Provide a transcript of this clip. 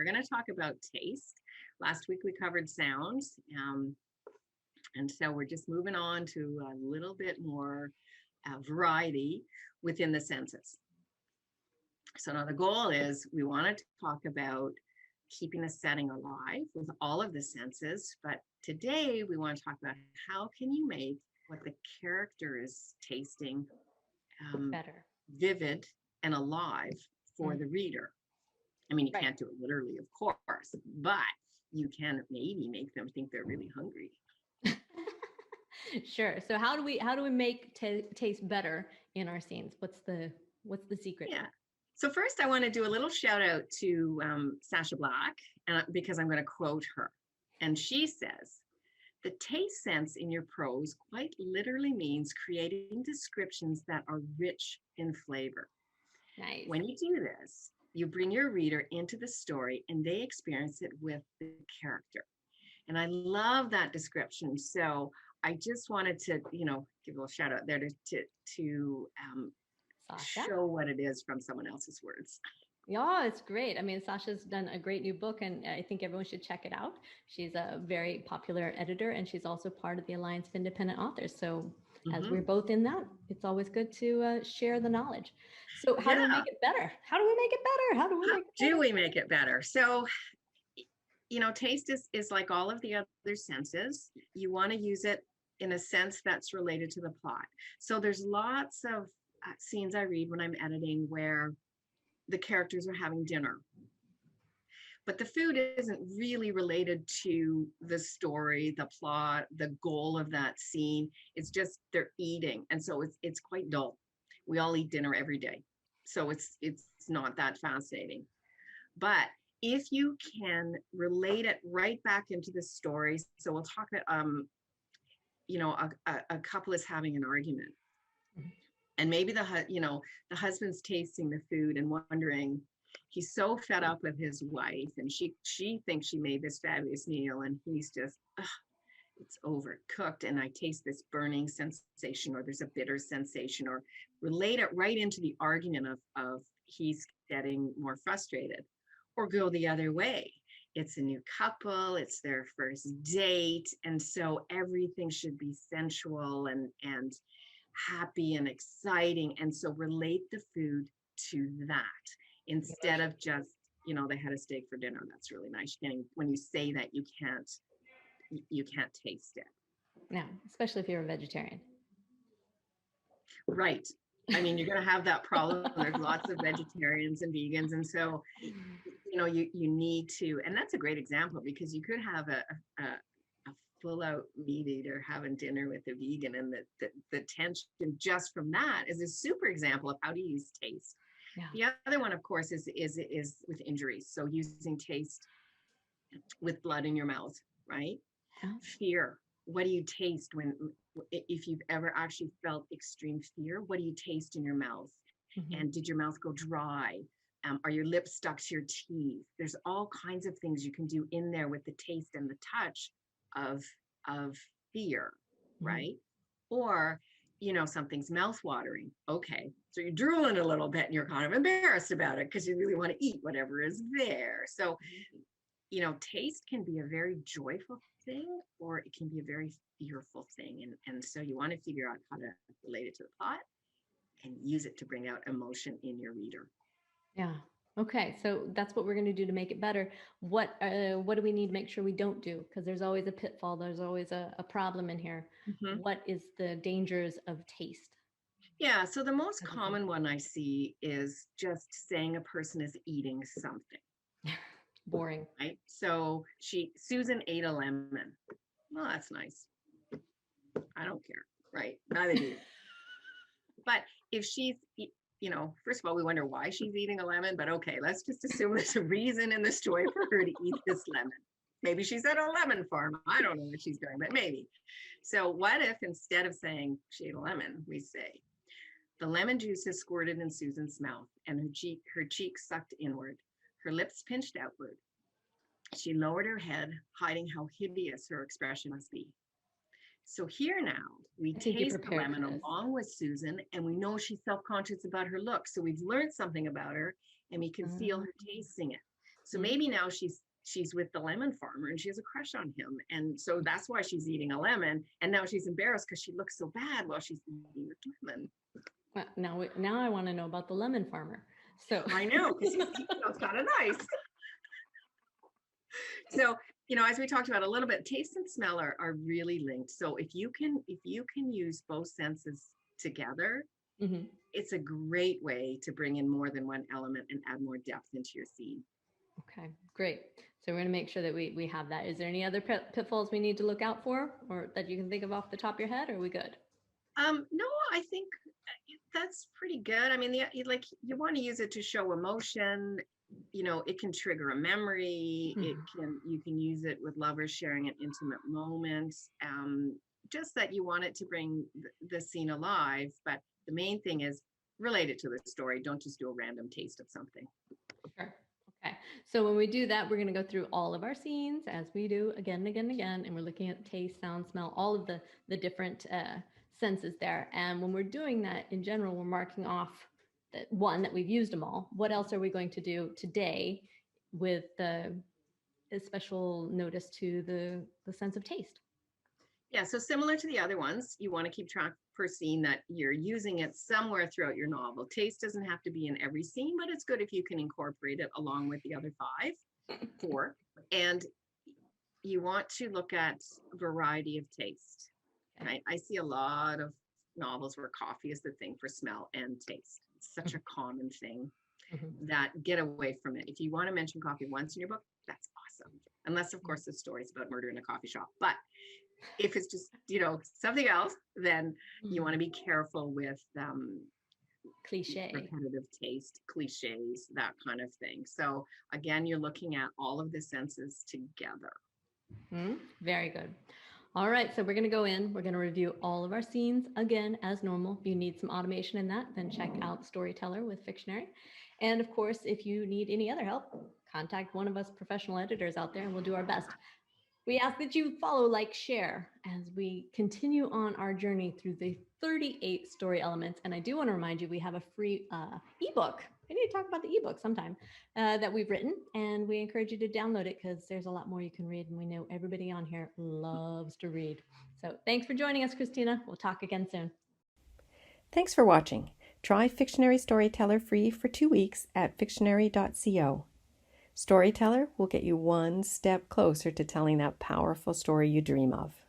we're going to talk about taste. Last week we covered sounds. And so we're just moving on to a little bit more variety within the senses. So now the goal is we want to talk about keeping the setting alive with all of the senses. But today we want to talk about how can you make what the character is tasting Better. vivid and alive for the reader. I mean, you can't do it literally, of course, but you can maybe make them think they're really hungry. Sure. So how do we make taste better in our scenes? What's the secret? Yeah. So first, I want to do a little shout out to Sacha Black because I'm going to quote her, and she says, "The taste sense in your prose quite literally means creating descriptions that are rich in flavor. Nice. When you do this, you bring your reader into the story and they experience it with the character." And I love that description. So I just wanted to, give a little shout out there to show what it is from someone else's words. Yeah, it's great. I mean, Sasha's done a great new book, and I think everyone should check it out. She's a very popular editor, and she's also part of the Alliance of Independent Authors. So as we're both in that, it's always good to share the knowledge. So how do we make it better? How do we make it better? So, taste is like all of the other senses. You want to use it in a sense that's related to the plot. So there's lots of scenes I read when I'm editing where the characters are having dinner, but the food isn't really related to the story, the plot, the goal of that scene. It's just they're eating, and so it's quite dull. We all eat dinner every day, so it's not that fascinating. But if you can relate it right back into the story, so we'll talk about a couple is having an argument, and maybe the husband's tasting the food and wondering, he's so fed up with his wife, and she thinks she made this fabulous meal, and he's just, it's overcooked, and I taste this burning sensation, or there's a bitter sensation, or relate it right into the argument of he's getting more frustrated, or go the other way. It's a new couple, it's their first date, and so everything should be sensual and happy and exciting, and so relate the food to that instead of just, they had a steak for dinner. That's really nice. When you say that, you can't taste it. Yeah, especially if you're a vegetarian. Right. I mean, you're going to have that problem. There's lots of vegetarians and vegans, and so you need to, and that's a great example, because you could have a full-out meat eater having dinner with a vegan, and the tension just from that is a super example of how to use taste. Yeah. The other one, of course, is with injuries. So using taste with blood in your mouth, right? Oh. Fear. What do you taste if you've ever actually felt extreme fear? What do you taste in your mouth? Mm-hmm. And did your mouth go dry? Are your lips stuck to your teeth? There's all kinds of things you can do in there with the taste and the touch of fear, right? Mm-hmm. Or, something's mouth-watering. Okay, so you're drooling a little bit and you're kind of embarrassed about it because you really want to eat whatever is there. So, taste can be a very joyful thing, or it can be a very fearful thing. And so you want to figure out how to relate it to the plot and use it to bring out emotion in your reader. Yeah. Okay. So that's what we're going to do to make it better. What do we need to make sure we don't do? Because there's always a pitfall. There's always a problem in here. Mm-hmm. What is the dangers of taste? Yeah. So the most common one I see is just saying a person is eating something. Boring. Right. So Susan ate a lemon. Well, that's nice. I don't care. Right. Neither do you. But if she's, first of all, we wonder why she's eating a lemon, but okay, let's just assume there's a reason in the story for her to eat this lemon. Maybe she's at a lemon farm. I don't know what she's doing, but maybe. So what if instead of saying she ate a lemon, we say, the lemon juice is squirted in Susan's mouth and her cheek sucked inward, her lips pinched outward. She lowered her head, hiding how hideous her expression must be. So here now, we taste the lemon along with Susan, and we know she's self-conscious about her look. So we've learned something about her, and we can feel her tasting it. So maybe now she's with the lemon farmer and she has a crush on him. And so that's why she's eating a lemon. And now she's embarrassed because she looks so bad while she's eating the lemon. Well, now I want to know about the lemon farmer. So I know, because it's kind of nice. So, as we talked about a little bit, taste and smell are really linked. So if you can use both senses together, it's a great way to bring in more than one element and add more depth into your scene. Okay, great. So we're going to make sure that we have that. Is there any other pitfalls we need to look out for, or that you can think of off the top of your head, or are we good? No, I think that's pretty good. I mean, you want to use it to show emotion. It can trigger a memory. You can use it with lovers sharing an intimate moment. Just that you want it to bring the scene alive. But the main thing is relate it to the story. Don't just do a random taste of something. Sure. Okay. So when we do that, we're going to go through all of our scenes as we do again and again and again. And we're looking at taste, sound, smell, all of the different senses there. And when we're doing that, in general, we're marking off that we've used them all. What else are we going to do today with a special notice to the sense of taste? Yeah, so similar to the other ones, you want to keep track per scene that you're using it somewhere throughout your novel. Taste doesn't have to be in every scene, but it's good if you can incorporate it along with the other 4. And you want to look at variety of taste. Right? I see a lot of novels where coffee is the thing for smell and taste. It's such a common thing that get away from it. If you want to mention coffee once in your book, that's awesome. Unless, of course, the story's about murder in a coffee shop. But if it's just, something else, then you want to be careful with repetitive taste, cliches, that kind of thing. So again, you're looking at all of the senses together. Very good. All right, so we're going to go in. We're going to review all of our scenes again as normal. If you need some automation in that, then check out Storyteller with Fictionary. And of course, if you need any other help, contact one of us professional editors out there and we'll do our best. We ask that you follow, like, share as we continue on our journey through the 38 story elements. And I do want to remind you, we have a free ebook. I need to talk about the ebook sometime that we've written. And we encourage you to download it because there's a lot more you can read. And we know everybody on here loves to read. So thanks for joining us, Christina. We'll talk again soon. Thanks for watching. Try Fictionary Storyteller free for 2 weeks at fictionary.co. Storyteller will get you one step closer to telling that powerful story you dream of.